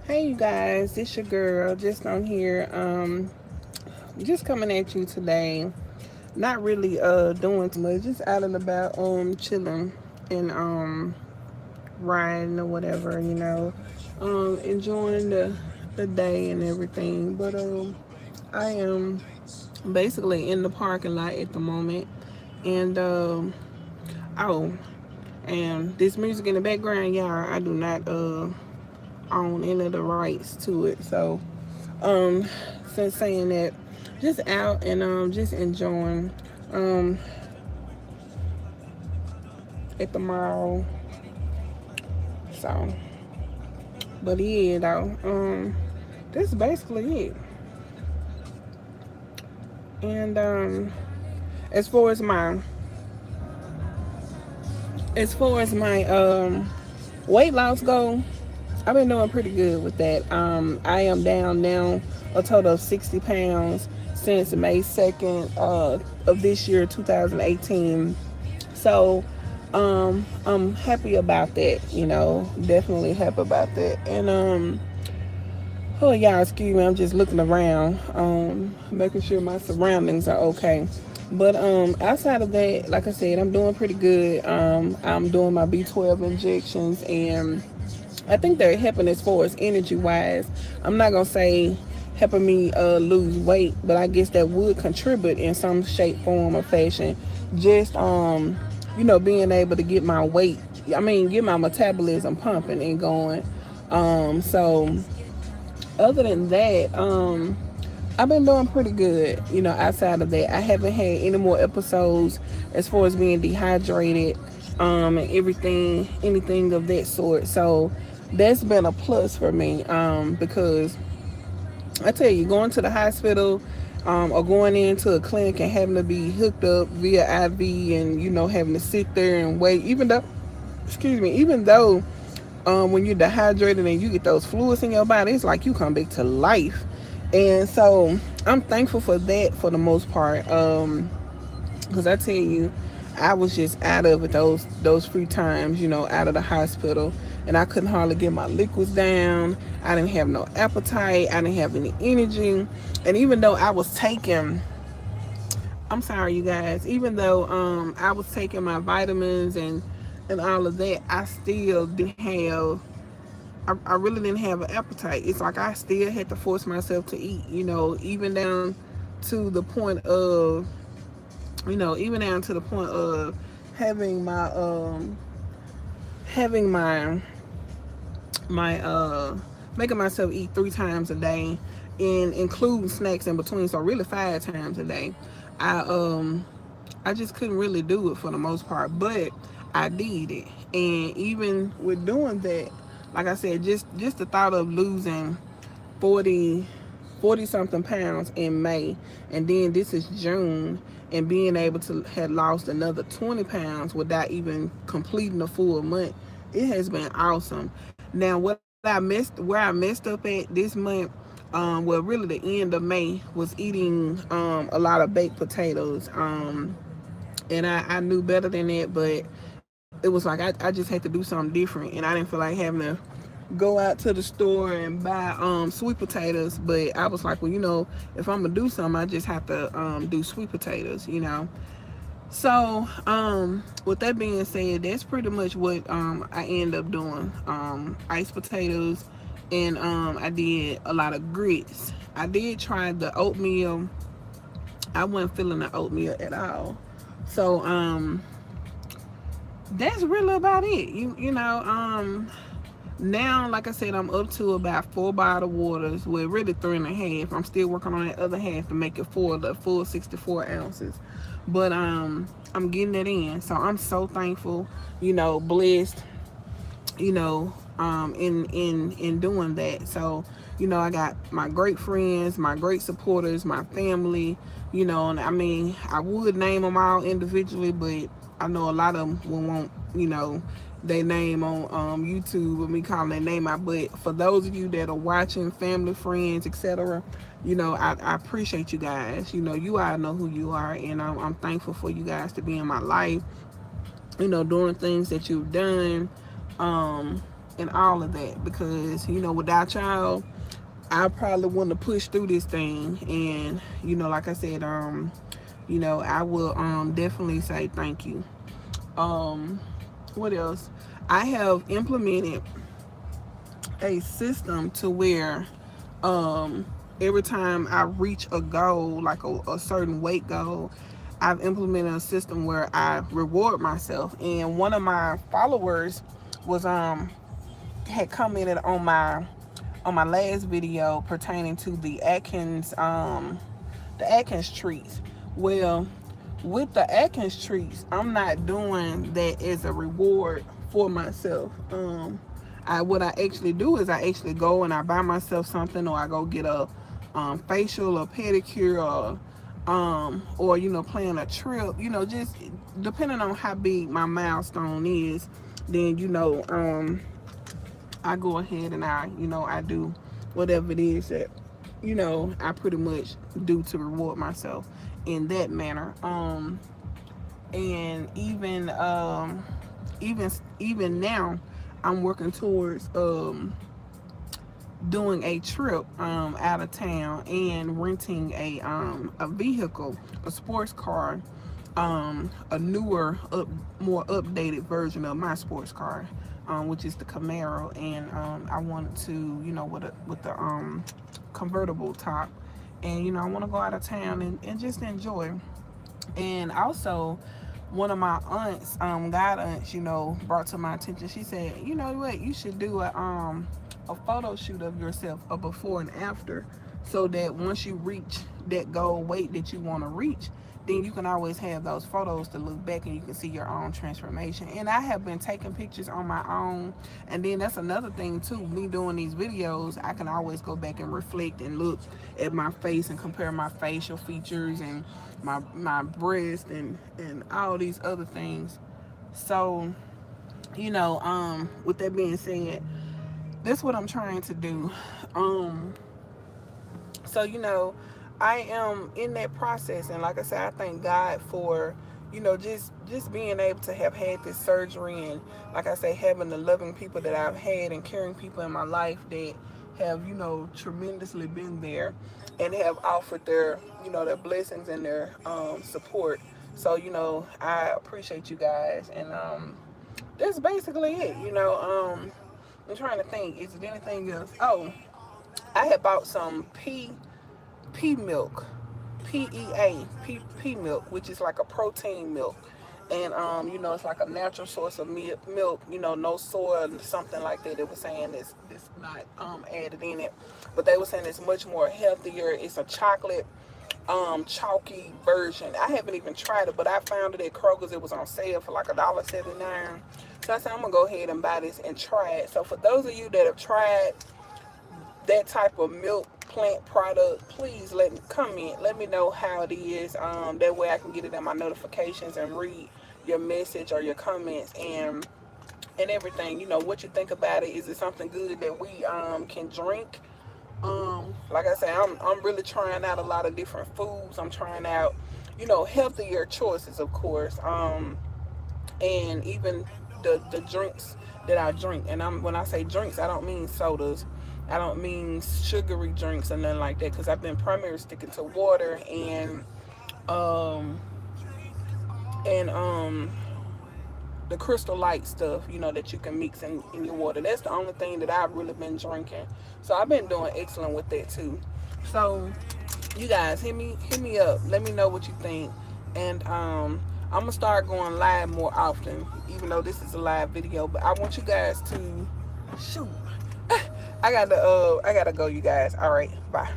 Hey you guys, it's your girl just on here. Just coming at you today. Not really doing too much, just out and about chilling and riding or whatever, enjoying the day and everything. But I am basically in the parking lot at the moment, and oh, and this music in the background, y'all, I do not own any of the rights to it. So um since saying that, just out and just enjoying um at the mall. So but yeah though, that's basically it. And as far as my weight loss goal, I've been doing pretty good with that. I am down now a total of 60 pounds since May 2nd of this year, 2018. So I'm happy about that, definitely happy about that. And oh y'all, excuse me, I'm just looking around, making sure my surroundings are okay. But outside of that, like I said, I'm doing pretty good. I'm doing my B12 injections, and I think they're helping as far as energy wise. I'm not gonna say helping me lose weight, but I guess that would contribute in some shape, form, or fashion. Just being able to get my weight, get my metabolism pumping and going. So other than that, I've been doing pretty good. Outside of that, I haven't had any more episodes as far as being dehydrated, and everything, anything of that sort. So that's been a plus for me, because I tell you, going to the hospital, or going into a clinic and having to be hooked up via IV, and having to sit there and wait, even though when you're dehydrated and you get those fluids in your body, it's like you come back to life. And so I'm thankful for that for the most part. Because I tell you, I was just out of it those few times, out of the hospital, and I couldn't hardly get my liquids down. I didn't have no appetite. I didn't have any energy. And even though I was taking, I'm sorry, you guys, even though I was taking my vitamins and all of that, I still didn't have. I really didn't have an appetite. It's like I still had to force myself to eat, even down to the point of, even down to the point of having my my making myself eat 3 times a day, and including snacks in between, so really 5 times a day. I um i just couldn't really do it for the most part, but I did it. And even with doing that, like I said, just the thought of losing 40 40 something pounds in May, and then this is June, and being able to have lost another 20 pounds without even completing a full month, it has been awesome. Now, where I messed up at this month, well, really the end of May, was eating a lot of baked potatoes. And I knew better than that, but it was like I just had to do something different, and I didn't feel like having to go out to the store and buy sweet potatoes. But I was like, well, if I'm gonna do something, I just have to do sweet potatoes. So with that being said, that's pretty much what I end up doing. Iced potatoes, and I did a lot of grits. I did try the oatmeal. I wasn't feeling the oatmeal at all. So that's really about it. Now, like I said, I'm up to about 4 bottled waters. Well, really 3.5. I'm still working on that other half to make it the full 64 ounces. But I'm getting it in. So I'm so thankful, blessed, in doing that. So, I got my great friends, my great supporters, my family, and I would name them all individually, but I know a lot of them will want, their name on YouTube, with me calling their name out. But for those of you that are watching, family, friends, etc., I appreciate you guys. You all know who you are, and I'm thankful for you guys to be in my life, doing things that you've done. Um, and all of that, because you know, without y'all, I probably wouldn't have pushed through this thing. And you know, like I said, you know, I will definitely say thank you. um what else? I have implemented a system to where um every time I reach a goal, like a certain weight goal, I've implemented a system where I reward myself. And one of my followers was had commented on my last video pertaining to the Atkins treats. Well, with the Atkins treats, I'm not doing that as a reward for myself. I what I actually do is I actually go and I buy myself something, or I go get a facial or pedicure, or you know, plan a trip. You know, just depending on how big my milestone is, then you know, I go ahead and I do whatever it is that you know I pretty much do to reward myself in that manner. And even now, I'm working towards doing a trip out of town and renting a vehicle, a sports car, a newer, more updated version of my sports car, which is the Camaro. And I wanted to, you know, with the convertible top, and you know, I want to go out of town and just enjoy. And also, one of my aunts, god aunts, you know, brought to my attention. She said, you know what, you should do a photo shoot of yourself, a before and after, so that once you reach that goal weight that you want to reach, then you can always have those photos to look back and you can see your own transformation. And I have been taking pictures on my own, and then that's another thing too, me doing these videos, I can always go back and reflect and look at my face and compare my facial features and my breast and all these other things. So you know, with that being said, that's what I'm trying to do. So you know, I am in that process, and like I said, I thank God for, you know, just being able to have had this surgery, and like I say, having the loving people that I've had and caring people in my life that have, you know, tremendously been there and have offered their, you know, their blessings and their support. So you know, I appreciate you guys. And that's basically it. You know, I'm trying to think, is there anything else? Oh, I had bought some pea milk, pea milk, which is like a protein milk. And you know, it's like a natural source of milk. You know, no soy, something like that. They were saying it's not added in it, but they were saying it's much more healthier. It's a chocolate chalky version. I haven't even tried it, but I found it at Kroger's. It was on sale for like $1.79. So I said I'm gonna go ahead and buy this and try it. So for those of you that have tried that type of milk plant product, please comment, let me know how it is. That way I can get it in my notifications and read your message or your comments and everything. You know, what you think about it. Is it something good that we can drink? Like I say, I'm really trying out a lot of different foods. I'm trying out, you know, healthier choices, of course. And even the drinks that I drink. And when I say drinks, I don't mean sodas. I don't mean sugary drinks or nothing like that, because I've been primarily sticking to water um and the Crystal Light stuff, you know, that you can mix in your water. That's the only thing that I've really been drinking. So I've been doing excellent with that too. So you guys, hit me up. Let me know what you think. And I'm gonna start going live more often, even though this is a live video. But I want you guys to shoot. I gotta go, you guys. All right, bye.